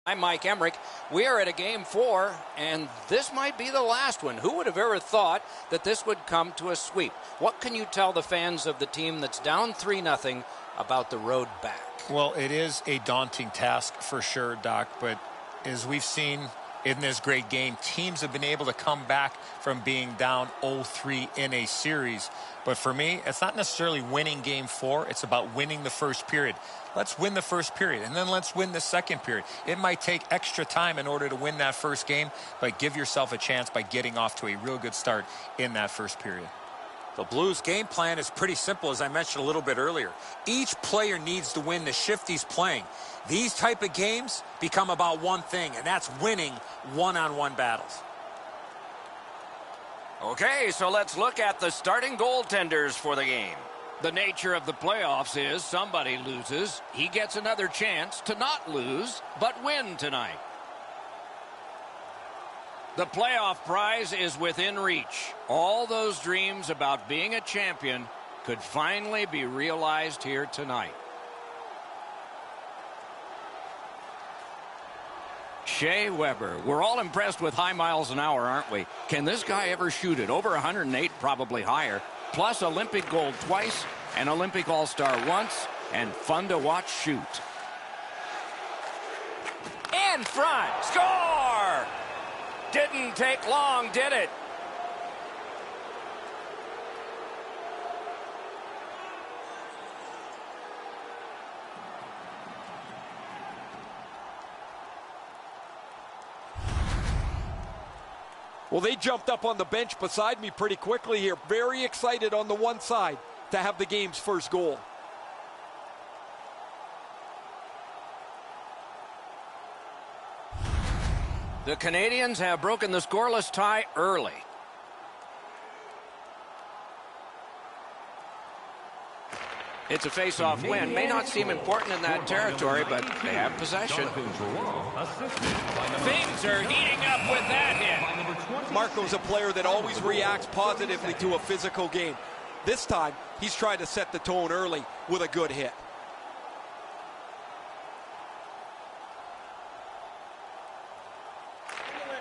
I'm Mike Emmerich. We are at a game 4, and this might be the last one. Who would have ever thought that this would come to a sweep? What can you tell the fans of the team that's down 3-0 about the road back? Well, it is a daunting task for sure, Doc, but as we've seen in this great game, teams have been able to come back from being down 0-3 in a series. But for me, it's not necessarily winning game 4. It's about winning the first period. Let's win the first period, and then let's win the second period. It might take extra time in order to win that first game, but give yourself a chance by getting off to a real good start in that first period. The Blues' game plan is pretty simple, as I mentioned a little bit earlier. Each player needs to win the shift he's playing. These type of games become about one thing, and that's winning one-on-one battles. Okay, so let's look at the starting goaltenders for the game. The nature of the playoffs is somebody loses. He gets another chance to not lose, but win tonight. The playoff prize is within reach. All those dreams about being a champion could finally be realized here tonight. Shea Weber. We're all impressed with high miles an hour, aren't we? Can this guy ever shoot it? Over 108, probably higher. Plus Olympic gold twice, an Olympic All-Star once, and fun to watch shoot. In front. Score! Didn't take long, did it? Well, they jumped up on the bench beside me pretty quickly here. Very excited on the one side to have the game's first goal. The Canadians have broken the scoreless tie early. It's a face-off win. May not seem important in that territory, but they have possession. Things are heating up with that hit. Marco's a player that always reacts positively to a physical game. This time, he's trying to set the tone early with a good hit.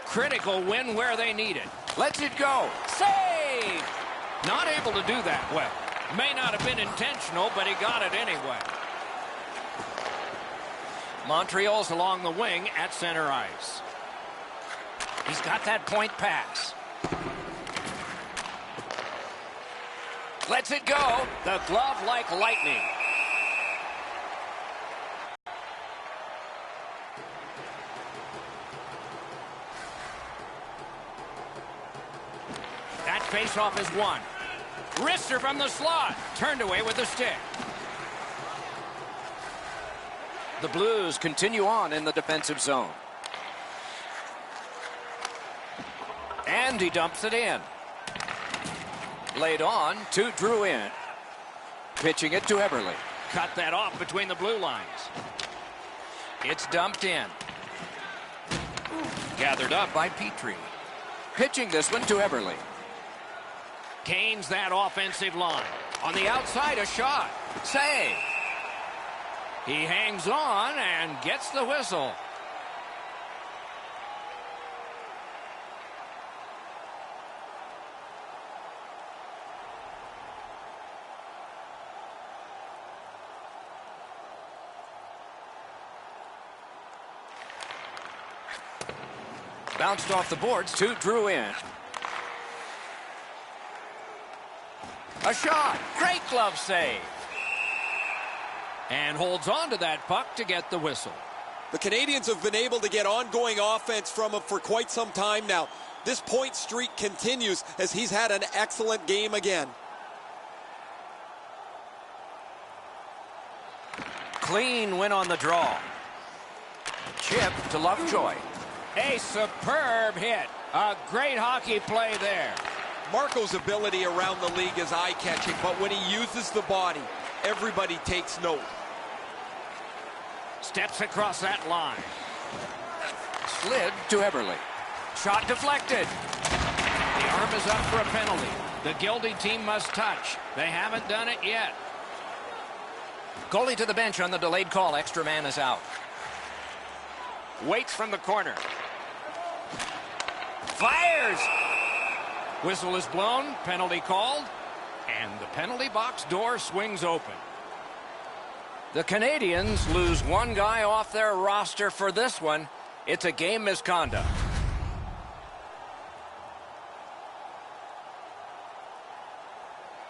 Critical win where they need it. Lets it go. Save! Not able to do that well. May not have been intentional, but he got it anyway. Montreal's along the wing at center ice. He's got that point pass. Lets it go. The glove like lightning. That faceoff is won. Wrister from the slot. Turned away with the stick. The Blues continue on in the defensive zone. And he dumps it in. Laid on to Drouin. Pitching it to Eberle. Cut that off between the blue lines. It's dumped in. Gathered up by Petrie. Pitching this one to Eberle. Gains that offensive line. On the outside, a shot. Save. He hangs on and gets the whistle. Bounced off the boards to Drouin. A shot. Great glove save. And holds on to that puck to get the whistle. The Canadians have been able to get ongoing offense from him for quite some time now. This point streak continues as he's had an excellent game again. Clean win on the draw. Chip to Lovejoy. A superb hit. A great hockey play there. Marco's ability around the league is eye-catching, but when he uses the body, everybody takes note. Steps across that line. Slid to Eberle. Shot deflected. The arm is up for a penalty. The guilty team must touch. They haven't done it yet. Goalie to the bench on the delayed call. Extra man is out. Waits from the corner. Fires! Whistle is blown, penalty called, and the penalty box door swings open. The Canadians lose one guy off their roster for this one. It's a game misconduct.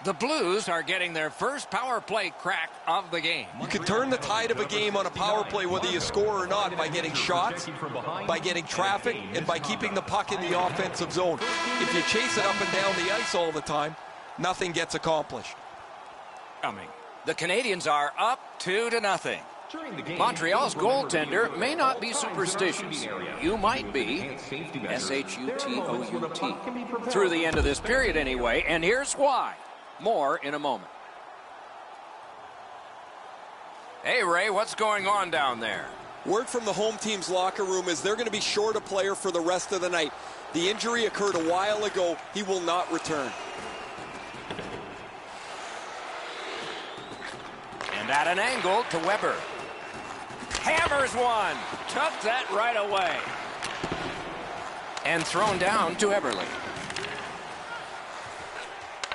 The Blues are getting their first power play crack of the game. You can turn the tide of a game on a power play, whether you score or not, by getting shots, by getting traffic, and by keeping the puck in the offensive zone. If you chase it up and down the ice all the time, nothing gets accomplished. The Canadians are up 2-0. Montreal's goaltender may not be superstitious. You might be. S-H-U-T-O-U-T. Through the end of this period anyway, and here's why. More in a moment. Hey, Ray, what's going on down there? Word from the home team's locker room is they're going to be short a player for the rest of the night. The injury occurred a while ago. He will not return. And at an angle to Weber. Hammers one. Took that right away. And thrown down to Eberle.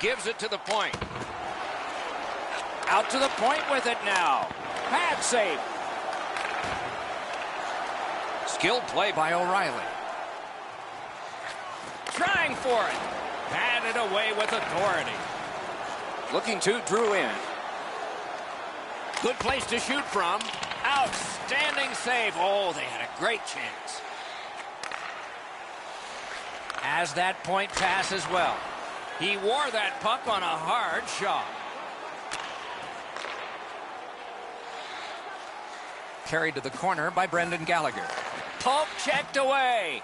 Gives it to the point. Out to the point with it now. Pad save. Skilled play by O'Reilly. Trying for it. Batted away with authority. Looking to Drew in. Good place to shoot from. Outstanding save. Oh, they had a great chance. As that point pass as well. He wore that puck on a hard shot. Carried to the corner by Brendan Gallagher. Poke checked away.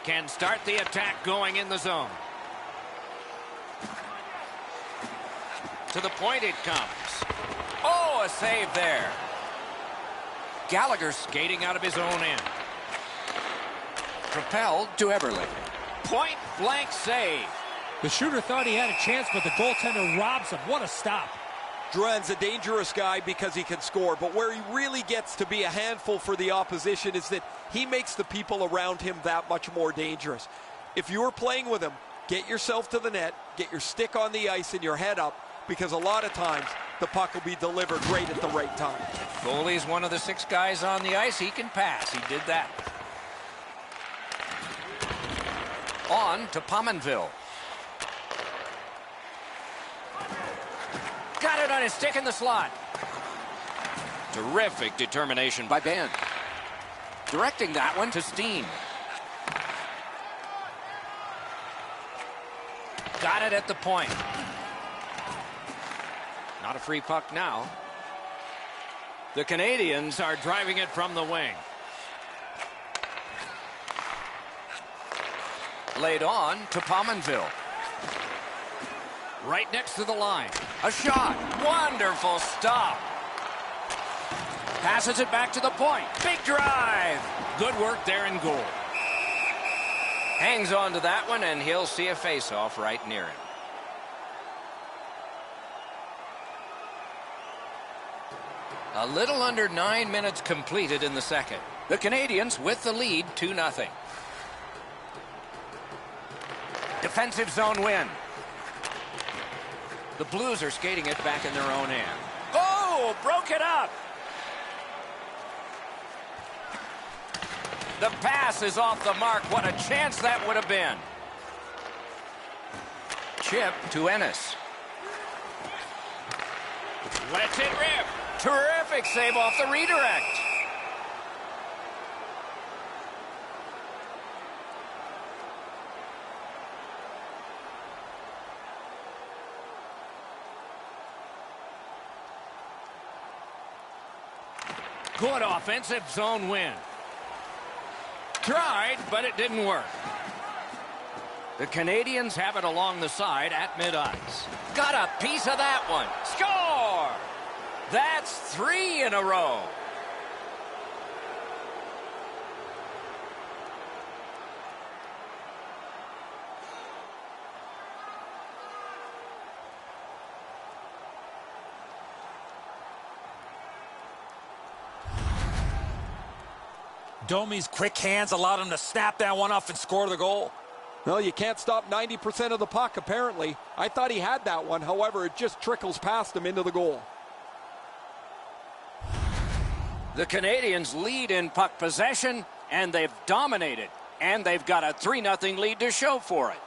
Can start the attack going in the zone. To the point it comes. Oh, a save there. Gallagher skating out of his own end. Propelled to Eberle. Point blank save. The shooter thought he had a chance, but the goaltender robs him. What a stop. Drouin's a dangerous guy because he can score, but where he really gets to be a handful for the opposition is that he makes the people around him that much more dangerous. If you're playing with him, get yourself to the net, get your stick on the ice and your head up, because a lot of times the puck will be delivered right at the right time. Goalie's one of the 6 guys on the ice. He can pass. He did that. On to Pominville. Got it on his stick in the slot. Terrific determination by Ben. Directing that one to Steen. Got it at the point. Not a free puck now. The Canadians are driving it from the wing. Laid on to Pominville. Right next to the line. A shot. Wonderful stop. Passes it back to the point. Big drive. Good work there in goal. Hangs on to that one, and he'll see a face-off right near him. A little under 9 minutes completed in the second. The Canadians with the lead 2-0. Defensive zone win. The Blues are skating it back in their own end. Oh, broke it up. The pass is off the mark. What a chance that would have been. Chip to Ennis. Lets it rip. Terrific save off the redirect. Good offensive zone win. Tried, but it didn't work. The Canadians have it along the side at mid-ice. Got a piece of that one. Score! That's 3 in a row. Domi's quick hands allowed him to snap that one off and score the goal. Well, you can't stop 90% of the puck, apparently. I thought he had that one. However, it just trickles past him into the goal. The Canadians lead in puck possession, and they've dominated. And they've got a 3-0 lead to show for it.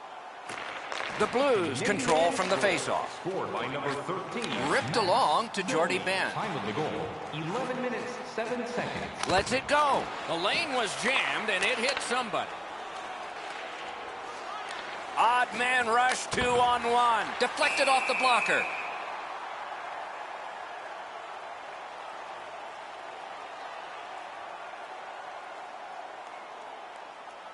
The Blues control from the faceoff. Scored by number 13. Ripped along to Jordy Ben. Time of the goal, 11 minutes, 7 seconds. Lets it go. The lane was jammed, and it hit somebody. Odd man rush, 2-on-1. Deflected off the blocker.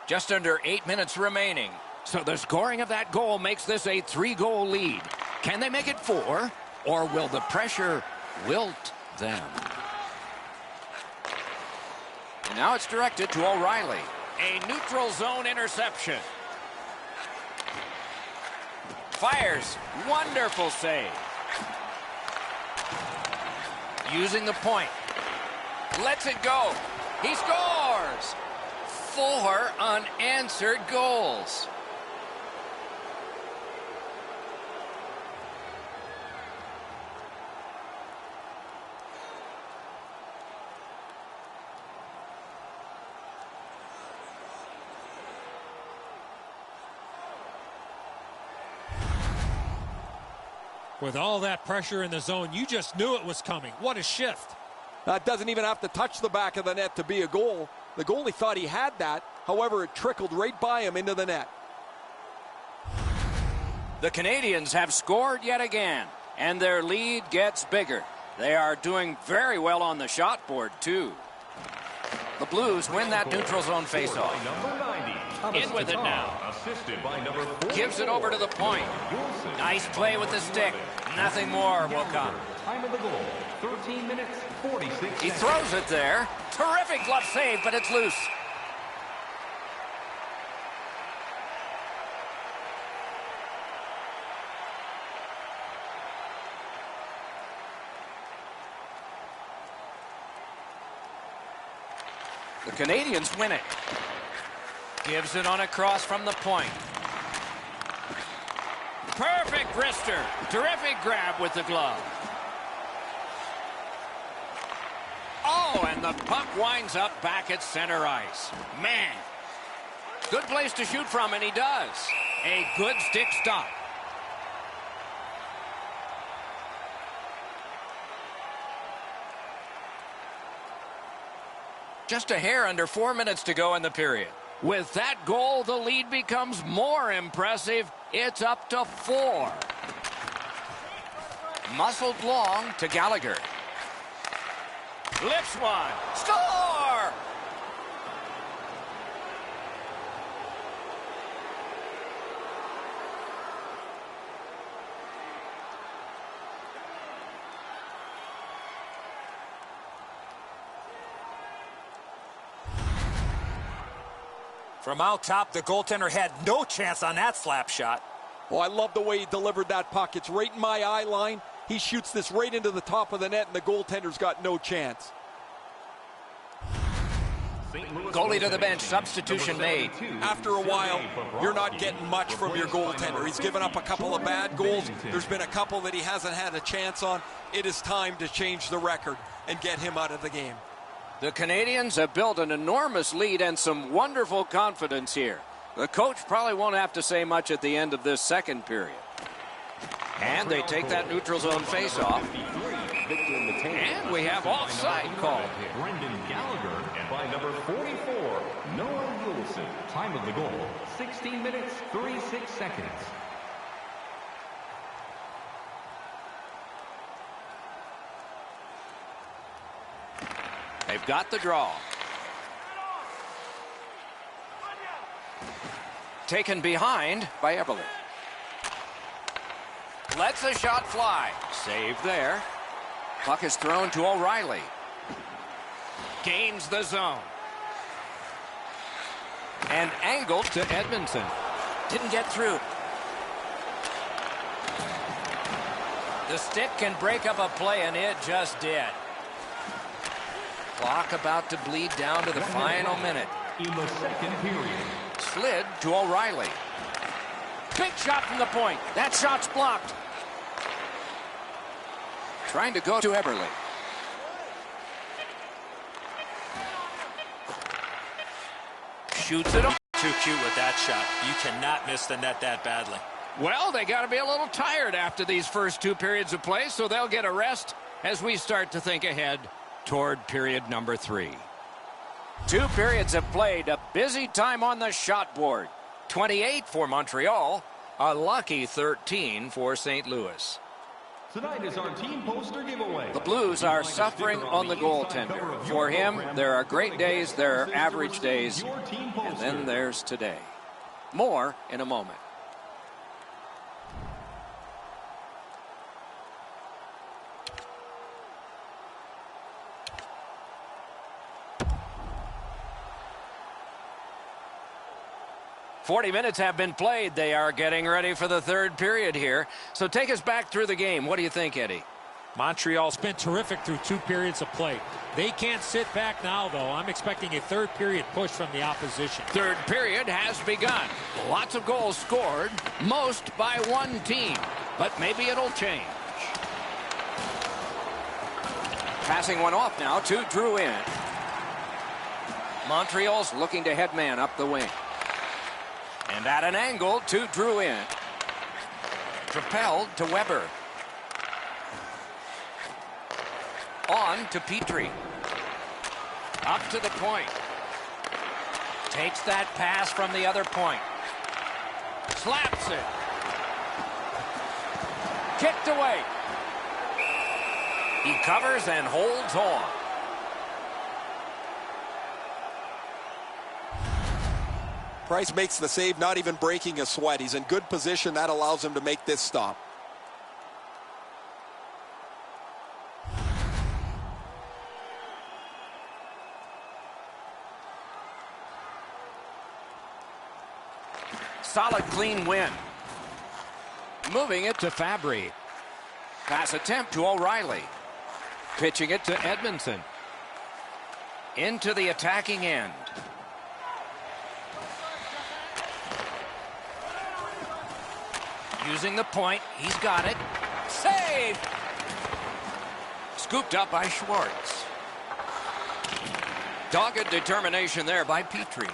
Just under 8 minutes remaining. So the scoring of that goal makes this a 3-goal lead. Can they make it 4, or will the pressure wilt them? And now it's directed to O'Reilly. A neutral zone interception. Fires. Wonderful save. Using the point. Lets it go. He scores! 4 unanswered goals. With all that pressure in the zone, you just knew it was coming. What a shift. That doesn't even have to touch the back of the net to be a goal. The goalie thought he had that. However, it trickled right by him into the net. The Canadians have scored yet again, and their lead gets bigger. They are doing very well on the shot board, too. The Blues win that neutral zone faceoff. In with it now. Gives it over to the point. Nice play with the stick. Nothing more will come. Time of the goal, 13 minutes, 46 seconds. He throws it there. Terrific glove save, but it's loose. The Canadians win it. Gives it on a cross from the point. Perfect wrister. Terrific grab with the glove. Oh, and the puck winds up back at center ice. Man. Good place to shoot from, and he does. A good stick stop. Just a hair under 4 minutes to go in the period. With that goal, the lead becomes more impressive. It's up to 4. Muscled long to Gallagher. Lifts one. Score! From out top, the goaltender had no chance on that slap shot. Oh, I love the way he delivered that puck. It's right in my eye line. He shoots this right into the top of the net, and the goaltender's got no chance. Goalie to the bench. Substitution made. After a while, you're not getting much from your goaltender. He's given up a couple of bad goals. There's been a couple that he hasn't had a chance on. It is time to change the record and get him out of the game. The Canadians have built an enormous lead and some wonderful confidence here. The coach probably won't have to say much at the end of this second period. And they take that neutral zone face-off. And we have offside called here. Brendan Gallagher, and by number 44, Noah Wilson. Time of the goal, 16 minutes, 36 seconds. They've got the draw. Taken behind by Everly. Lets the shot fly. Save there. Puck is thrown to O'Reilly. Gains the zone. And angled to Edmondson. Didn't get through. The stick can break up a play, and it just did. Clock about to bleed down to the final minute. In the second period. Slid to O'Reilly. Big shot from the point. That shot's blocked. Trying to go to Eberle. Shoots it up. Too cute with that shot. You cannot miss the net that badly. Well, they got to be a little tired after these first 2 periods of play, so they'll get a rest as we start to think ahead toward period number 3. 2 periods have played. A busy time on the shot board. 28 for Montreal. A lucky 13 for St. Louis. Tonight is our team poster giveaway. The Blues are suffering on the goaltender. For him, there are great days, there are average days, and then there's today. More in a moment. "40 minutes have been played. They are getting ready for the third period here. So take us back through the game. What do you think, Eddie? Montreal's been terrific through 2 periods of play. They can't sit back now, though. I'm expecting a third period push from the opposition. Third period has begun. Lots of goals scored, most by one team. But maybe it'll change. Passing one off now to Drouin. Montreal's looking to head man up the wing. And at an angle to Drouin. Propelled to Weber. On to Petrie. Up to the point. Takes that pass from the other point. Slaps it. Kicked away. He covers and holds on. Price makes the save, not even breaking a sweat. He's in good position. That allows him to make this stop. Solid, clean win. Moving it to Fabry. Pass attempt to O'Reilly. Pitching it to Edmondson. Into the attacking end. Using the point. He's got it. Save! Scooped up by Schwartz. Dogged determination there by Petrie.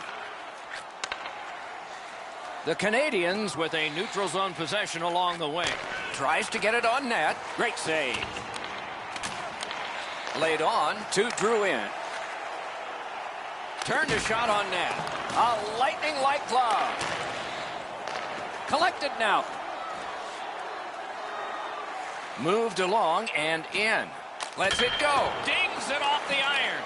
The Canadians with a neutral zone possession along the wing. Tries to get it on net. Great save. Laid on to Drouin. Turned a shot on net. A lightning-like glove. Collected now. Moved along and in. Lets it go. Dings it off the iron.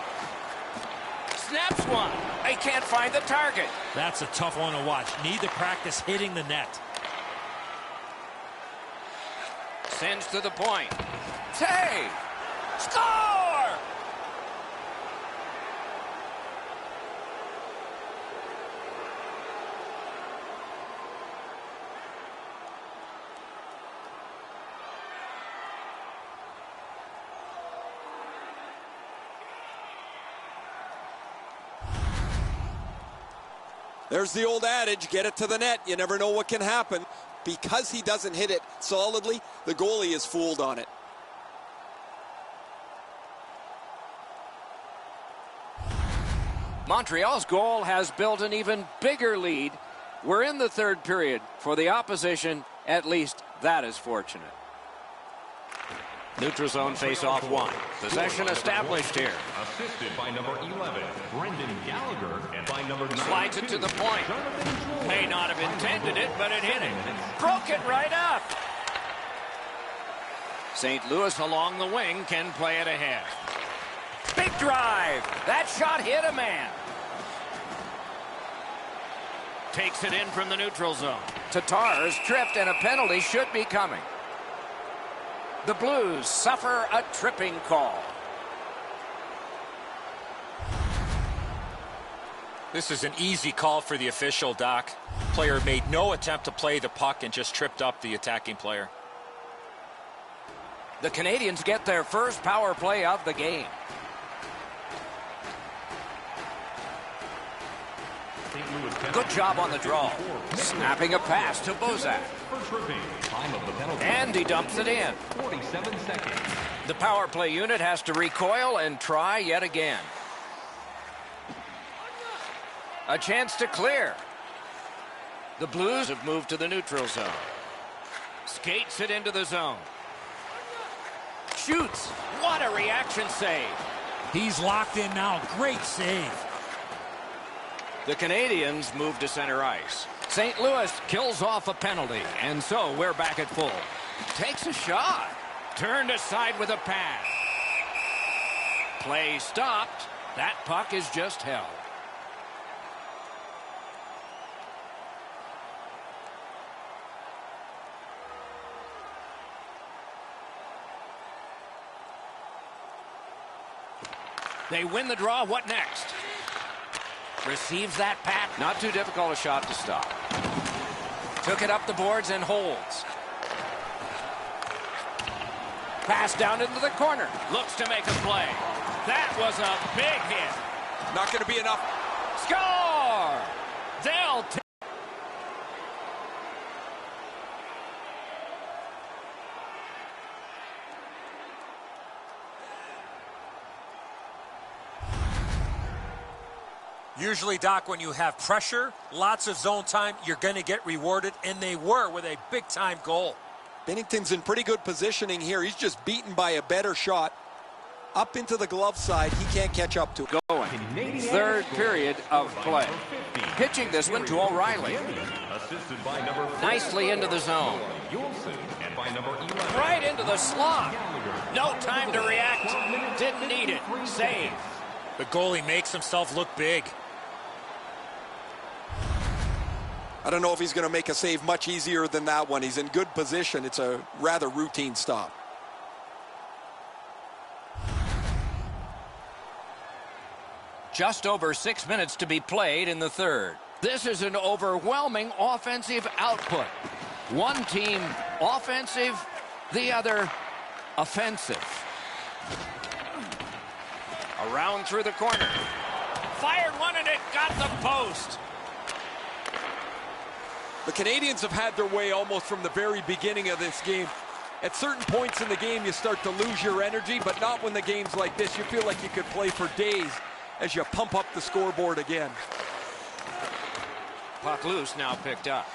Snaps one. They can't find the target. That's a tough one to watch. Need to practice hitting the net. Sends to the point. Save! Score! There's the old adage, get it to the net. You never know what can happen. Because he doesn't hit it solidly, the goalie is fooled on it. Montreal's goal has built an even bigger lead. We're in the third period. For the opposition, at least that is fortunate. Neutral zone face-off one. Possession established here. Assisted by number 11, Brendan Gallagher, and by number 92. Slides it to the point. May not have intended it, but it hit it. Broke it right up. St. Louis along the wing can play it ahead. Big drive. That shot hit a man. Takes it in from the neutral zone. Tatar's tripped and a penalty should be coming. The Blues suffer a tripping call. This is an easy call for the official, Doc. Player made no attempt to play the puck and just tripped up the attacking player. The Canadians get their first power play of the game. Good job on the draw. Snapping a pass to Bozak. And he dumps it in. 47 seconds. The power play unit has to recoil and try yet again. A chance to clear. The Blues have moved to the neutral zone. Skates it into the zone. Shoots. What a reaction save. He's locked in now. Great save. The Canadians move to center ice. St. Louis kills off a penalty, and so we're back at full. Takes a shot. Turned aside with a pass. Play stopped. That puck is just held. They win the draw. What next? Receives that pass. Not too difficult a shot to stop. Took it up the boards and holds. Pass down into the corner. Looks to make a play. That was a big hit. Not going to be enough. Score! They'll take. Usually, Doc, when you have pressure, lots of zone time, you're going to get rewarded, and they were with a big-time goal. Bennington's in pretty good positioning here. He's just beaten by a better shot. Up into the glove side, he can't catch up to it. Going. Third period of play. Pitching this one to O'Reilly. Assisted by number 4, Nicely into the zone. Yulson, and by number 11, Right into the slot. No time to react. Didn't need it. Save. The goalie makes himself look big. I don't know if he's going to make a save much easier than that one. He's in good position. It's a rather routine stop. Just over 6 minutes to be played in the third. This is an overwhelming offensive output. One team offensive, the other offensive. Around through the corner. Fired one and it got the post. The Canadians have had their way almost from the very beginning of this game. At certain points in the game, you start to lose your energy, but not when the game's like this. You feel like you could play for days as you pump up the scoreboard again. Puck loose, now picked up.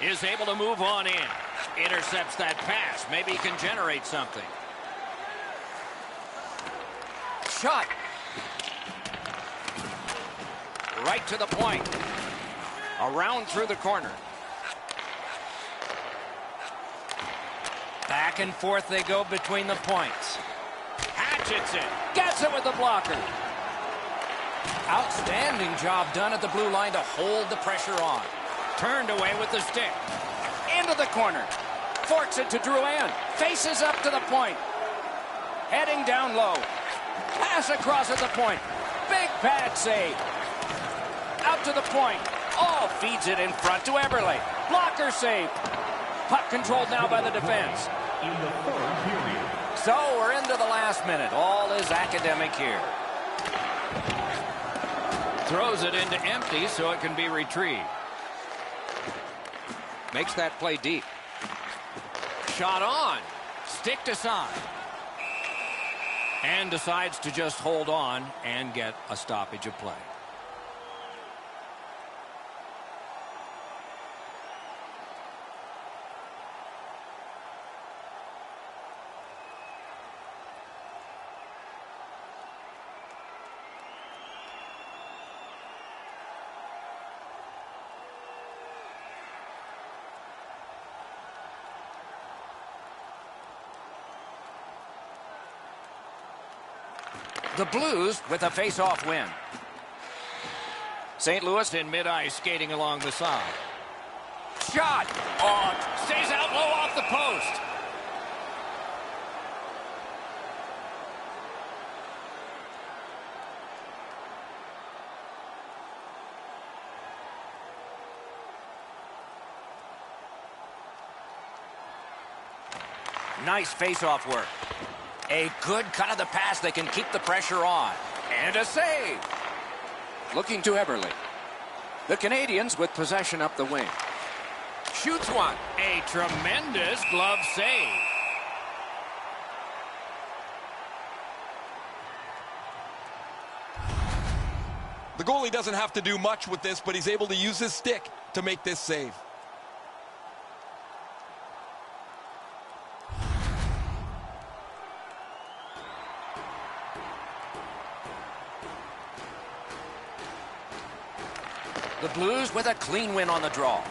Is able to move on in. Intercepts that pass. Maybe he can generate something. Shot. Right to the point. Around through the corner. Back and forth they go between the points. Hatchets it. Gets it with the blocker. Outstanding job done at the blue line to hold the pressure on. Turned away with the stick. Into the corner. Forks it to Drouin. Faces up to the point. Heading down low. Pass across at the point. Big pad save. Out to the point. Oh, feeds it in front to Eberle. Blocker save. Puck controlled now by the defense. in the third period. So we're into the last minute. All is academic here. Throws it into empty so it can be retrieved. Makes that play deep. Shot on. Sticked aside. And decides to just hold on and get a stoppage of play. The Blues with a face-off win. St. Louis in mid-ice skating along the side. Shot! Oh, stays out low off the post. Nice face-off work. A good cut of the pass. They can keep the pressure on. And a save. looking to Everly. The Canadians with possession up the wing. Shoots one. A tremendous glove save. The goalie doesn't have to do much with this, but he's able to use his stick to make this save. The Blues with a clean win on the draw.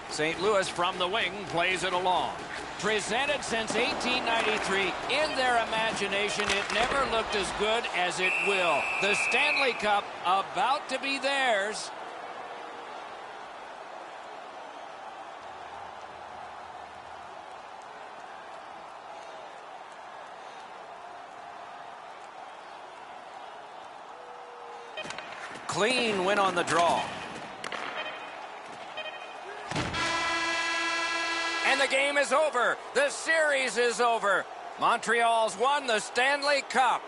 St. Louis from the wing plays it along. Presented since 1893, in their imagination, it never looked as good as it will. The Stanley Cup about to be theirs. Clean win on the draw. And the game is over. The series is over. Montreal's won the Stanley Cup.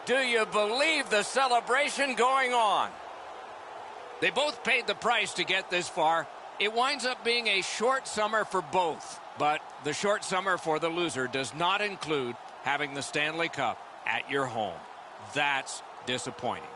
Do you believe the celebration going on? They both paid the price to get this far. It winds up being a short summer for both. But the short summer for the loser does not include having the Stanley Cup at your home. That's disappointing.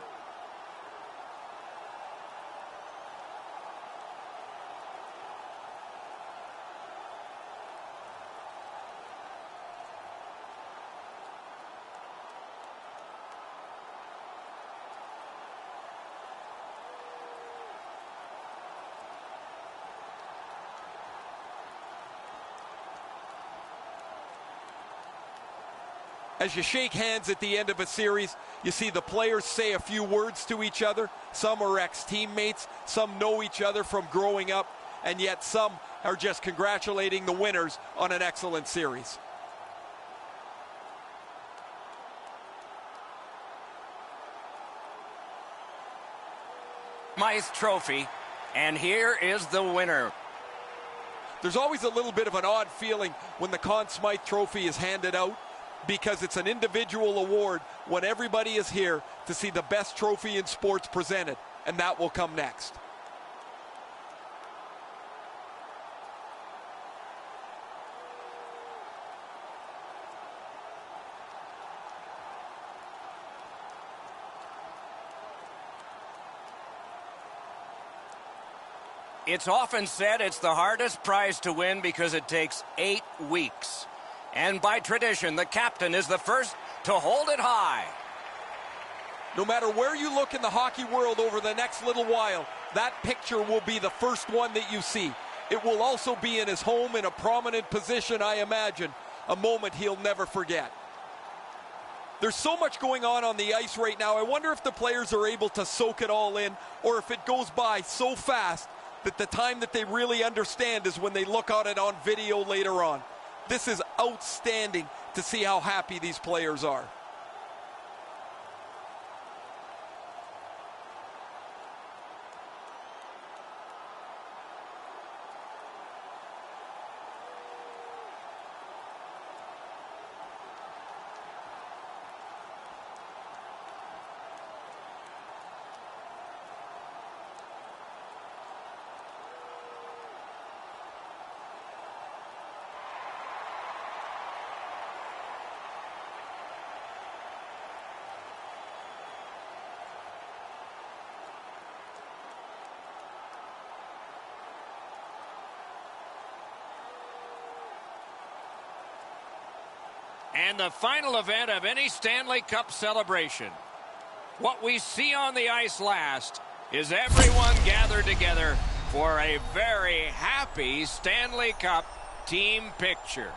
As you shake hands at the end of a series, you see the players say a few words to each other. Some are ex-teammates, some know each other from growing up, and yet some are just congratulating the winners on an excellent series. Smythe Trophy, and here is the winner. There's always a little bit of an odd feeling when the Conn Smythe Trophy is handed out, because it's an individual award when everybody is here to see the best trophy in sports presented, and that will come next. It's often said it's the hardest prize to win because it takes 8 weeks. And by tradition, the captain is the first to hold it high. No matter where you look in the hockey world over the next little while, that picture will be the first one that you see. It will also be in his home in a prominent position, I imagine, a moment he'll never forget. There's so much going on the ice right now. I wonder if the players are able to soak it all in, or if it goes by so fast that the time that they really understand is when they look at it on video later on. This is outstanding to see how happy these players are. And the final event of any Stanley Cup celebration. What we see on the ice last is everyone gathered together for a very happy Stanley Cup team picture.